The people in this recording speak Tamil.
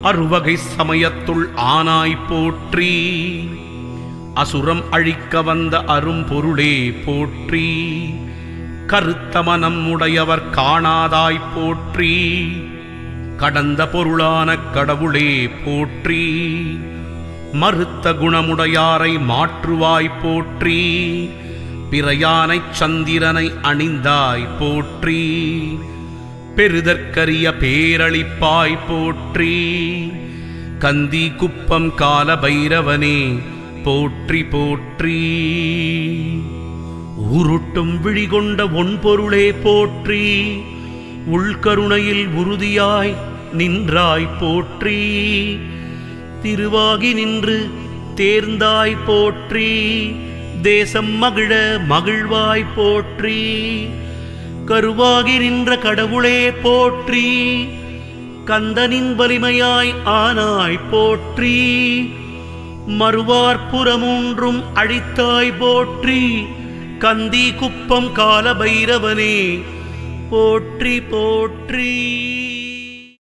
அறுவகை சமயத்துள் ஆனாய் போற்றி, அசுரம் அழிக்க வந்த அரும்பொருளே போற்றி, கருத்த மனம் உடையவர் காணாதாய் போற்றி, கடந்த பொருளான கடவுளே போற்றி, மறுத்த குணமுடையாரை மாற்றுவாய் போற்றி, பிறையானைச் சந்திரனை அணிந்தாய் போற்றி, பெருதற்கரிய பேரளிப்பாய் போற்றி, கந்தி குப்பம் கால பைரவனே போற்றி போற்றி, உருட்டும் விழிகொண்ட ஒன்பொருளே போற்றி, உள்கருணையில் உறுதியாய் நின்றாய் போற்றி, திருவாகி நின்று தேர்ந்தாய் போற்றி, தேசம் மகிழ மகிழ்வாய் போற்றி, கருவாகி நின்ற கடவுளே போற்றி, கந்தனின் வலிமையாய் ஆனாய் போற்றி, மறுவார்புறமூன்றும் அழித்தாய் போற்றி, கந்தி குப்பம் கால பைரவனே போற்றி போற்றி.